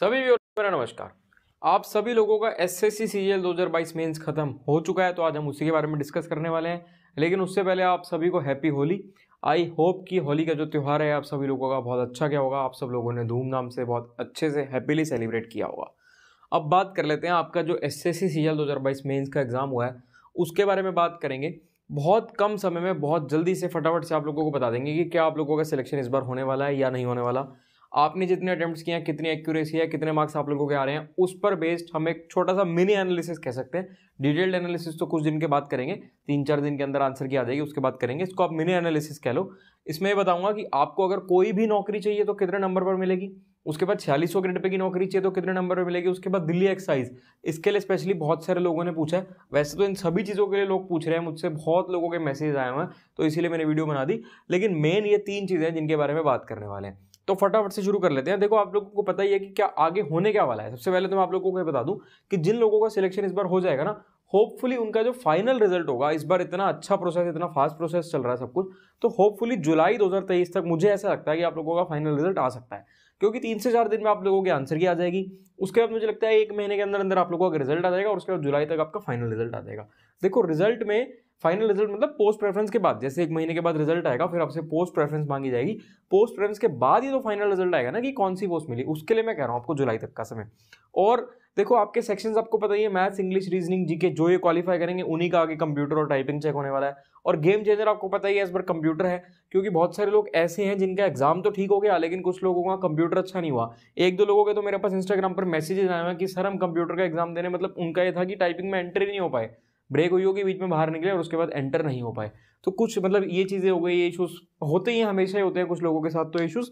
सभी व्यूअर्स को मेरा नमस्कार। आप सभी लोगों का एसएससी सीजीएल 2022 मेंस खत्म हो चुका है, तो आज हम उसी के बारे में डिस्कस करने वाले हैं। लेकिन उससे पहले आप सभी को हैप्पी होली। आई होप कि होली का जो त्यौहार है आप सभी लोगों का बहुत अच्छा गया होगा, आप सब लोगों ने धूमधाम से बहुत अच्छे से हैप्पीली सेलिब्रेट किया होगा। अब बात कर लेते हैं आपका जो एसएससी सीजीएल 2022 मेंस का एग्जाम हुआ है उसके बारे में बात करेंगे। बहुत कम समय में बहुत जल्दी से फटाफट से आप लोगों को बता देंगे कि क्या आप लोगों का सिलेक्शन इस बार होने वाला है या नहीं होने वाला। आपने जितने अटेम्प्ट्स किए हैं, कितनी एक्यूरेसी है, कितने मार्क्स आप लोगों के आ रहे हैं, उस पर बेस्ड हम एक छोटा सा मिनी एनालिसिस कह सकते हैं। डिटेल्ड एनालिसिस तो कुछ दिन के बाद करेंगे, 3-4 दिन के अंदर आंसर की आ जाएगी, उसके बाद करेंगे। इसको आप मिनी एनालिसिस कह लो। इसमें बताऊंगा कि आपको अगर कोई भी नौकरी चाहिए तो कितने नंबर पर मिलेगी, उसके बाद 4600 ग्रेड पे की नौकरी चाहिए तो कितने नंबर पर मिलेगी, उसके बाद दिल्ली एक्साइज, इसके लिए स्पेशली बहुत सारे लोगों ने पूछा है। वैसे तो इन सभी चीज़ों के लिए लोग पूछ रहे हैं मुझसे, बहुत लोगों के मैसेज आए हुए हैं, तो इसीलिए मैंने वीडियो बना दी। लेकिन मेन ये 3 चीज़ें हैं जिनके बारे में बात करने वाले हैं, तो फटाफट से शुरू कर लेते हैं। देखो, आप लोगों को पता ही है कि क्या आगे होने क्या वाला है। सबसे पहले तो मैं आप लोगों को बता दूं कि जिन लोगों का सिलेक्शन इस बार हो जाएगा ना, होपफुली उनका जो फाइनल रिजल्ट होगा, इस बार इतना अच्छा प्रोसेस, इतना फास्ट प्रोसेस चल रहा है सब कुछ, तो होपफुली जुलाई 2023 तक मुझे ऐसा लगता है कि आप लोगों का फाइनल रिजल्ट आ सकता है, क्योंकि 3 से 4 दिन में आप लोगों के आंसर की आ जाएगी। उसके बाद मुझे लगता है 1 महीने के अंदर अंदर आप लोगों का रिजल्ट आ जाएगा और उसके बाद जुलाई तक आपका फाइनल रिजल्ट आ जाएगा। देखो, रिजल्ट में फाइनल रिजल्ट मतलब पोस्ट प्रेफरेंस के बाद, जैसे 1 महीने के बाद रिजल्ट आएगा, फिर आपसे पोस्ट प्रेफरेंस मांगी जाएगी। पोस्ट प्रेफरेंस के बाद ही तो फाइनल रिजल्ट आएगा ना कि कौन सी पोस्ट मिली, उसके लिए मैं कह रहा हूं आपको जुलाई तक का समय। और देखो, आपके सेक्शंस आपको पता ही है, मैथ्स, इंग्लिश, रीजनिंग, जीके, जो ये क्वालिफाई करेंगे उन्हीं का आगे कंप्यूटर और टाइपिंग चेक होने वाला है। और गेम चेंजर आपको पता ही है इस बार कंप्यूटर है, क्योंकि बहुत सारे लोग ऐसे हैं जिनका एग्जाम तो ठीक हो गया लेकिन कुछ लोगों का कंप्यूटर अच्छा नहीं हुआ। 1-2 लोगों के तो मेरे पास इंस्टाग्राम पर मैसेजेस आए हैं कि सर हम कंप्यूटर का एग्जाम देने, मतलब उनका ये था कि टाइपिंग में एंट्री नहीं हो पाए, ब्रेक हुई होगी, बीच में बाहर निकले और उसके बाद एंटर नहीं हो पाए। तो कुछ मतलब ये चीज़ें हो गई, ये इशूज़ होते ही हमेशा ही होते हैं कुछ लोगों के साथ, तो इशूज़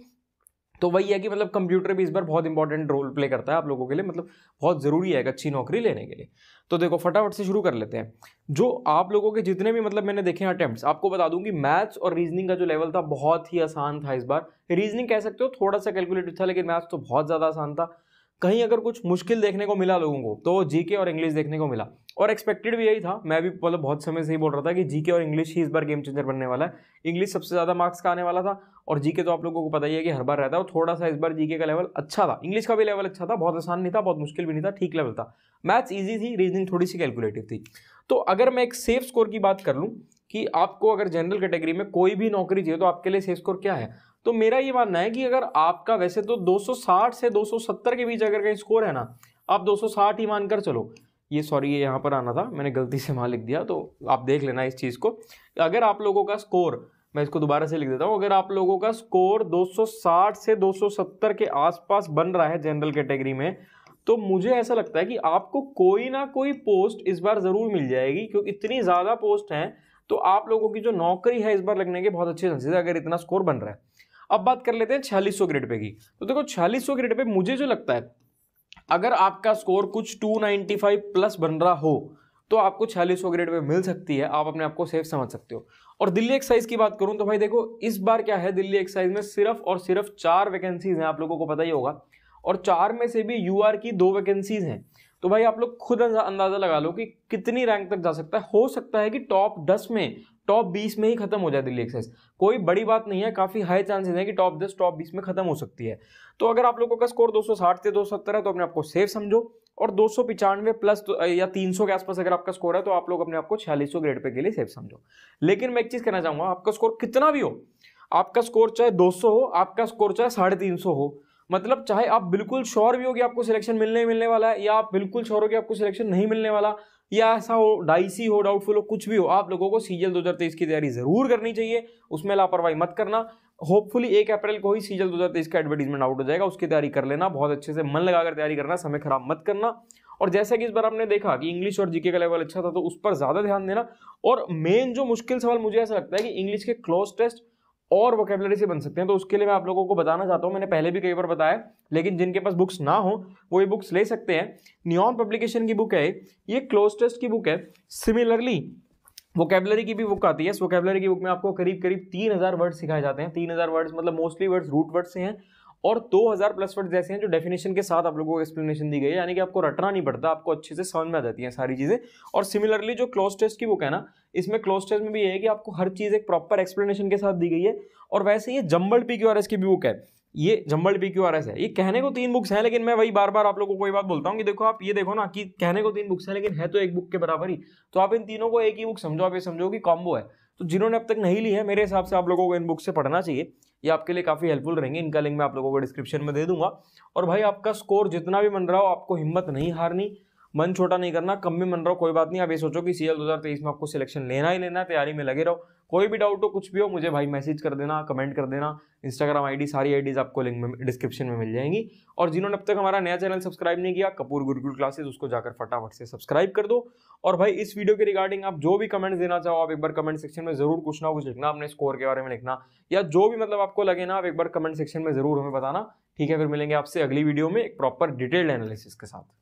तो वही है कि मतलब कंप्यूटर भी इस बार बहुत इंपॉर्टेंट रोल प्ले करता है आप लोगों के लिए, मतलब बहुत ज़रूरी है एक अच्छी नौकरी लेने के लिए। तो देखो, फटाफट से शुरू कर लेते हैं। जो आप लोगों के जितने भी मतलब मैंने देखे हैं अटेम्प्ट्स, आपको बता दूं कि मैथ्स और रीजनिंग का जो लेवल था बहुत ही आसान था इस बार। रीजनिंग कह सकते हो थोड़ा सा कैलकुलेटिव था, लेकिन मैथ्स तो बहुत ज़्यादा आसान था। कहीं अगर कुछ मुश्किल देखने को मिला लोगों को तो जीके और इंग्लिश देखने को मिला, और एक्सपेक्टेड भी यही था। मैं भी मतलब बहुत समय से ही बोल रहा था कि जीके और इंग्लिश ही इस बार गेम चेंजर बनने वाला है। इंग्लिश सबसे ज़्यादा मार्क्स का आने वाला था, और जीके तो आप लोगों को पता ही है कि हर बार रहता है। और थोड़ा सा इस बार जीके का लेवल अच्छा था, इंग्लिश का भी लेवल अच्छा था, बहुत आसान नहीं था, बहुत मुश्किल भी नहीं था, ठीक लेवल था। मैथ्स ईजी थी, रीजनिंग थोड़ी सी कैलकुलेटिव थी। तो अगर मैं एक सेफ स्कोर की बात कर लूँ कि आपको अगर जनरल कैटेगरी में कोई भी नौकरी चाहिए तो आपके लिए सेफ स्कोर क्या है, तो मेरा ये मानना है कि अगर आपका वैसे तो 260 से 270 के बीच अगर कहीं स्कोर है ना, आप 260 ही मानकर चलो। ये सॉरी, ये यहाँ पर आना था, मैंने गलती से वहाँ लिख दिया, तो आप देख लेना इस चीज़ को। अगर आप लोगों का स्कोर, मैं इसको दोबारा से लिख देता हूँ, अगर आप लोगों का स्कोर 260 से 270 के आसपास बन रहा है जनरल कैटेगरी में, तो मुझे ऐसा लगता है कि आपको कोई ना कोई पोस्ट इस बार ज़रूर मिल जाएगी, क्योंकि इतनी ज़्यादा पोस्ट हैं। तो आप लोगों की जो नौकरी है इस बार लगने के बहुत अच्छे चांसेस है अगर इतना स्कोर बन रहा है। अब बात कर लेते हैं 4600 ग्रेड पे की। तो देखो, 4600 ग्रेड पे मुझे जो लगता है, अगर आपका स्कोर कुछ 295 प्लस बन रहा हो तो आपको 4600 ग्रेड पे मिल सकती है, आप अपने आप को सेफ समझ सकते हो। और दिल्ली एक्साइज की बात करूं तो भाई देखो, इस बार क्या है, दिल्ली एक्साइज में सिर्फ और सिर्फ 4 वैकेंसीज हैं, आप लोगों को पता ही होगा, और 4 में से भी यूआर की 2 वैकेंसीज हैं। तो भाई आप लोग खुद अंदाजा लगा लो कि कितनी रैंक तक जा सकता है। हो सकता है कि टॉप 10 में, टॉप 20 में ही खत्म हो जाए दिल्ली एक्साइज। कोई बड़ी बात नहीं है, काफी हाई चांसेस है कि टॉप 10 टॉप 20 में खत्म हो सकती है। तो अगर आप लोगों का स्कोर 260 से 270 है तो अपने आपको सेफ समझो, और 295 प्लस या 300 के आसपास अगर आपका स्कोर है तो आप लोग अपने आपको 4600 ग्रेड पे के लिए सेफ समझो। लेकिन मैं एक चीज कहना चाहूंगा, आपका स्कोर कितना भी हो, आपका स्कोर चाहे 200 हो, आपका स्कोर चाहे 350 हो, मतलब चाहे आप बिल्कुल श्योर भी हो कि आपको सिलेक्शन मिलने ही मिलने वाला है, या आप बिल्कुल श्योर हो कि आपको सिलेक्शन नहीं मिलने वाला, या ऐसा हो डाइसी हो, डाउटफुल हो, कुछ भी हो, आप लोगों को सीजीएल 2023 की तैयारी जरूर करनी चाहिए। उसमें लापरवाही मत करना। होपफुली 1 अप्रैल को ही सीजीएल 2023 का एडवर्टीजमेंट आउट हो जाएगा, उसकी तैयारी कर लेना, बहुत अच्छे से मन लगाकर तैयारी करना, समय खराब मत करना। और जैसा कि इस बार आपने देखा कि इंग्लिश और जीके का लेवल अच्छा था, तो उस पर ज्यादा ध्यान देना। और मेन जो मुश्किल सवाल मुझे ऐसा लगता है कि इंग्लिश के क्लोज टेस्ट और वोकैबुलरी से बन सकते हैं, तो उसके लिए मैं आप लोगों को बताना चाहता हूं, मैंने पहले भी कई बार बताया, लेकिन जिनके पास बुक्स ना हो वो ये बुक्स ले सकते हैं। नियॉन पब्लिकेशन की बुक है ये, क्लोज टेस्ट की बुक है। सिमिलरली वोकैबुलरी की भी बुक आती है। वोकैबुलरी की बुक में आपको करीब करीब 3000 वर्ड सिखाए जाते हैं। 3000 वर्ड्स मतलब मोस्टली वर्ड्स रूट वर्ड से हैं, और 2000 प्लस वर्ड जैसे हैं जो डेफिनेशन के साथ आप लोगों को एक्सप्लेनेशन दी गई है, यानी कि आपको रटना नहीं पड़ता, आपको अच्छे से समझ में आ जाती है सारी चीजें। और सिमिलरली जो क्लोज टेस्ट की बुक है ना, इसमें क्लोज टेस्ट में भी ये है कि आपको हर चीज एक प्रॉपर एक्सप्लेनेशन के साथ दी गई है। और वैसे ये जंबल्ड पीक्यूआरएस की भी बुक है, ये जम्बल PQRS है। ये कहने को 3 बुक्स हैं, लेकिन मैं वही बार बार आप लोगों को कोई बात बोलता हूँ कि देखो आप ये देखो ना कि कहने को 3 बुक्स हैं लेकिन है तो एक बुक के बराबर ही। तो आप इन तीनों को एक ही बुक समझो, आप ये समझो कि कॉम्बो है। तो जिन्होंने अब तक नहीं ली है, मेरे हिसाब से आप लोगों को इन बुक से पढ़ना चाहिए, ये आपके लिए काफी हेल्पफुल रहेंगे। इनका लिंक मैं आप लोगों को डिस्क्रिप्शन में दे दूंगा। और भाई आपका स्कोर जितना भी बन रहा हो, आपको हिम्मत नहीं हारनी, मन छोटा नहीं करना। कम भी बन रहा हो कोई बात नहीं, आप ये सोचो कि CL 2023 में आपको सिलेक्शन लेना ही लेना है, तैयारी में लगे रहो। कोई भी डाउट हो, कुछ भी हो, मुझे भाई मैसेज कर देना, कमेंट कर देना। इंस्टाग्राम ID, सारी IDs आपको लिंक में डिस्क्रिप्शन में मिल जाएंगी। और जिन्होंने अब तक हमारा नया चैनल सब्सक्राइब नहीं किया, कपूर गुरुकुल क्लासेस, उसको जाकर फटाफट से सब्सक्राइब कर दो। और भाई इस वीडियो के रिगार्डिंग आप जो भी कमेंट्स देना चाहो, आप एक बार कमेंट सेक्शन में जरूर कुछ ना कुछ लिखना, अपने स्कोर के बारे में लिखना, या जो भी मतलब आपको लगे ना, आप एक बार कमेंट सेक्शन में जरूर हमें बताना। ठीक है, फिर मिलेंगे आपसे अगली वीडियो में एक प्रॉपर डिटेल्ड एनालिसिस के साथ।